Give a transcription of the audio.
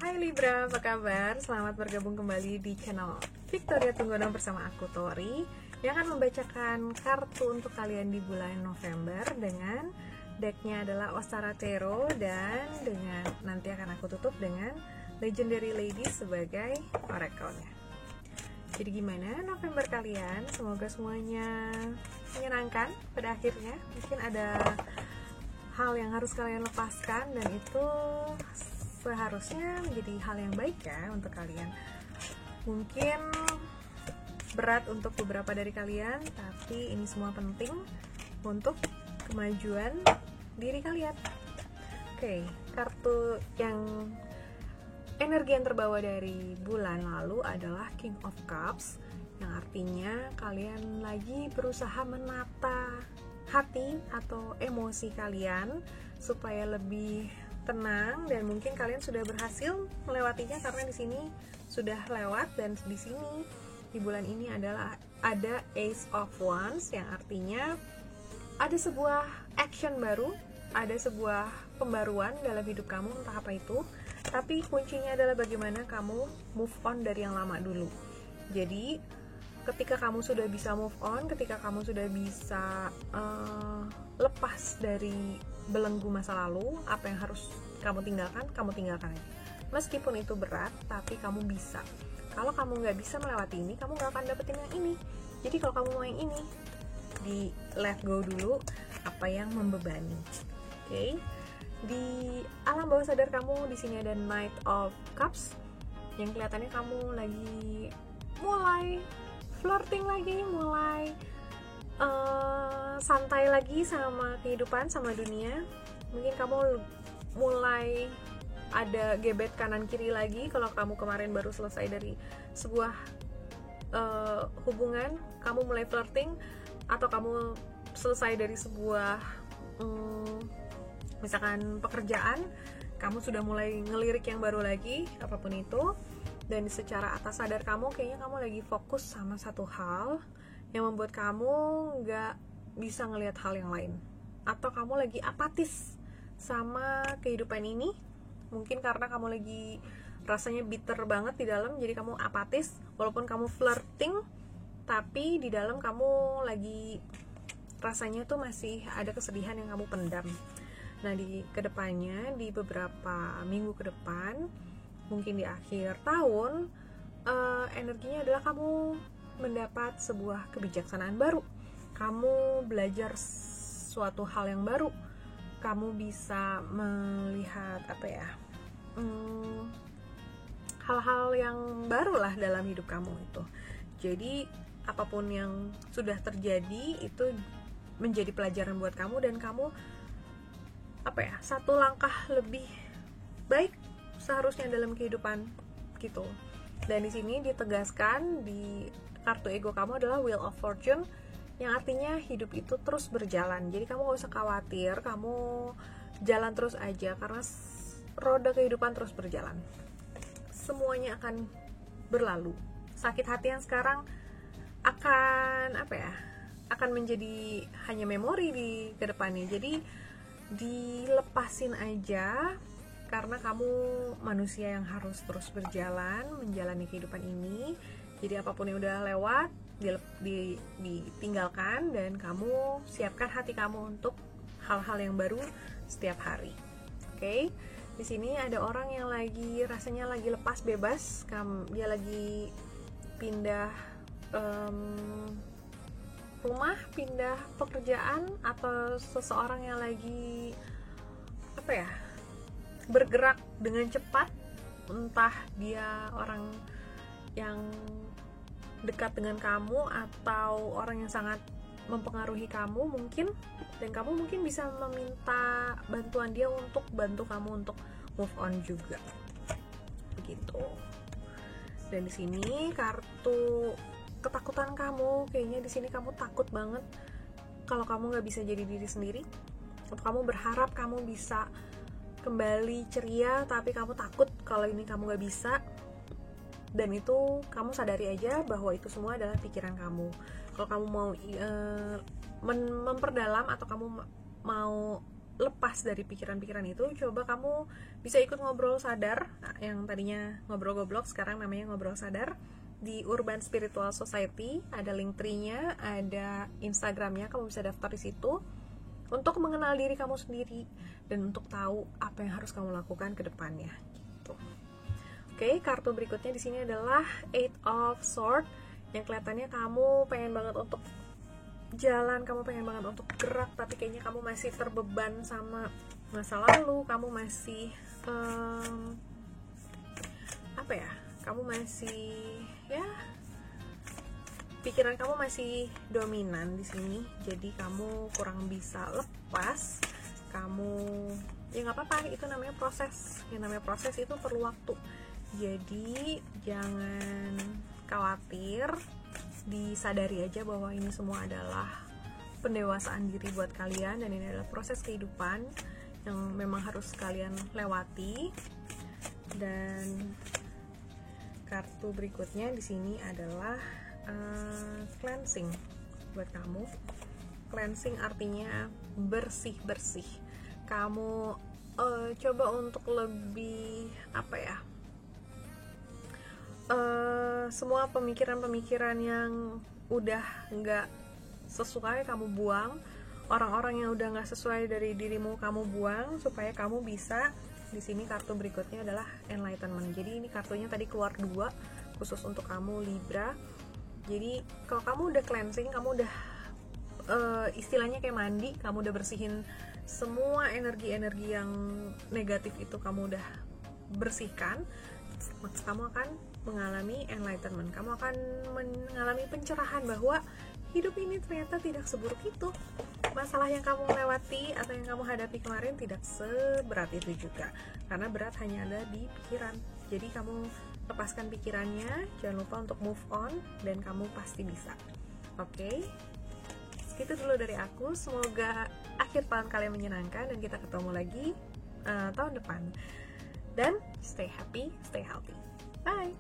Hai Libra, apa kabar? Selamat bergabung kembali di channel Victoria Tunggono bersama aku Tori yang akan membacakan kartu untuk kalian di bulan November dengan decknya adalah Ostara Tarot dan dengan nanti akan aku tutup dengan Legendary Lady sebagai oracle-nya. Jadi gimana November kalian? Semoga semuanya menyenangkan pada akhirnya. Mungkin ada hal yang harus kalian lepaskan dan itu seharusnya menjadi hal yang baik ya untuk kalian. Mungkin berat untuk beberapa dari kalian, tapi ini semua penting untuk kemajuan diri kalian. Oke, kartu yang energi yang terbawa dari bulan lalu adalah King of Cups, yang artinya kalian lagi berusaha menata hati atau emosi kalian supaya lebih tenang, dan mungkin kalian sudah berhasil melewatinya karena di sini sudah lewat. Dan di sini di bulan ini adalah ada Ace of Wands yang artinya ada sebuah action baru, ada sebuah pembaruan dalam hidup kamu, entah apa itu, tapi kuncinya adalah bagaimana kamu move on dari yang lama dulu. Jadi ketika kamu sudah bisa move on, ketika kamu sudah bisa lepas dari belenggu masa lalu, apa yang harus kamu tinggalkan aja. Meskipun itu berat, tapi kamu bisa. Kalau kamu nggak bisa melewati ini, kamu nggak akan dapetin yang ini. Jadi kalau kamu mau yang ini, di let go dulu apa yang membebani. Oke? Di alam bawah sadar kamu di sini ada Knight of Cups, yang kelihatannya kamu lagi mulai flirting lagi, mulai santai lagi sama kehidupan, sama dunia. Mungkin kamu mulai ada gebet kanan kiri lagi. Kalau kamu kemarin baru selesai dari sebuah hubungan, kamu mulai flirting, atau kamu selesai dari sebuah misalkan pekerjaan, kamu sudah mulai ngelirik yang baru lagi, apapun itu. Dan secara atas sadar kamu kayaknya kamu lagi fokus sama satu hal yang membuat kamu nggak bisa ngelihat hal yang lain, atau kamu lagi apatis sama kehidupan ini. Mungkin karena kamu lagi rasanya bitter banget di dalam, jadi kamu apatis. Walaupun kamu flirting, tapi di dalam kamu lagi rasanya tuh masih ada kesedihan yang kamu pendam. Nah, di kedepannya, di beberapa minggu ke depan, mungkin di akhir tahun, energinya adalah kamu mendapat sebuah kebijaksanaan baru, kamu belajar suatu hal yang baru, kamu bisa melihat hal-hal yang baru lah dalam hidup kamu itu. Jadi apapun yang sudah terjadi itu menjadi pelajaran buat kamu, dan kamu satu langkah lebih baik seharusnya dalam kehidupan gitu. Dan di sini ditegaskan di kartu ego kamu adalah Wheel of Fortune, yang artinya hidup itu terus berjalan. Jadi kamu gak usah khawatir, kamu jalan terus aja karena roda kehidupan terus berjalan. Semuanya akan berlalu. Sakit hati yang sekarang akan menjadi hanya memori di kedepannya. Jadi dilepasin aja, karena kamu manusia yang harus terus berjalan menjalani kehidupan ini. Jadi apapun yang udah lewat ditinggalkan, dan kamu siapkan hati kamu untuk hal-hal yang baru setiap hari. Oke? Di sini ada orang yang rasanya lagi lepas bebas, dia lagi pindah rumah, pindah pekerjaan, atau seseorang yang lagi bergerak dengan cepat, entah dia orang yang dekat dengan kamu atau orang yang sangat mempengaruhi kamu mungkin, dan kamu mungkin bisa meminta bantuan dia untuk bantu kamu untuk move on juga, begitu. Dan di sini kartu ketakutan kamu, kayaknya di sini kamu takut banget kalau kamu nggak bisa jadi diri sendiri, atau kamu berharap kamu bisa kembali ceria, tapi kamu takut kalau ini kamu nggak bisa. Dan itu kamu sadari aja bahwa itu semua adalah pikiran kamu. Kalau kamu mau memperdalam, atau kamu mau lepas dari pikiran-pikiran itu, coba kamu bisa ikut ngobrol sadar, yang tadinya ngobrol goblok sekarang namanya ngobrol sadar, di Urban Spiritual Society. Ada link tree-nya, ada Instagramnya, kamu bisa daftar di situ untuk mengenal diri kamu sendiri dan untuk tahu apa yang harus kamu lakukan ke depannya gitu. Oke, kartu berikutnya di sini adalah Eight of Swords, yang kelihatannya kamu pengen banget untuk jalan, kamu pengen banget untuk gerak, tapi kayaknya kamu masih terbeban sama masa lalu, kamu masih kamu masih pikiran kamu masih dominan di sini, jadi kamu kurang bisa lepas. Kamu ya nggak apa-apa, itu namanya proses, yang namanya proses itu perlu waktu, jadi jangan khawatir, disadari aja bahwa ini semua adalah pendewasaan diri buat kalian, dan ini adalah proses kehidupan yang memang harus kalian lewati. Dan kartu berikutnya di sini adalah cleansing buat kamu. Cleansing artinya bersih-bersih. Kamu coba untuk lebih semua pemikiran-pemikiran yang udah nggak sesuai kamu buang, orang-orang yang udah nggak sesuai dari dirimu kamu buang, supaya kamu bisa. Di sini kartu berikutnya adalah enlightenment. Jadi ini kartunya tadi keluar 2 khusus untuk kamu Libra. Jadi kalau kamu udah cleansing, kamu udah istilahnya kayak mandi, kamu udah bersihin semua energi-energi yang negatif itu, kamu udah bersihkan, kamu akan mengalami enlightenment. Kamu akan mengalami pencerahan bahwa hidup ini ternyata tidak seburuk itu. Masalah yang kamu lewati atau yang kamu hadapi kemarin tidak seberat itu juga, karena berat hanya ada di pikiran. Jadi kamu lepaskan pikirannya, jangan lupa untuk move on, dan kamu pasti bisa. Oke, segitu dulu dari aku. Semoga akhir tahun kalian menyenangkan dan kita ketemu lagi tahun depan. Dan stay happy, stay healthy. Bye!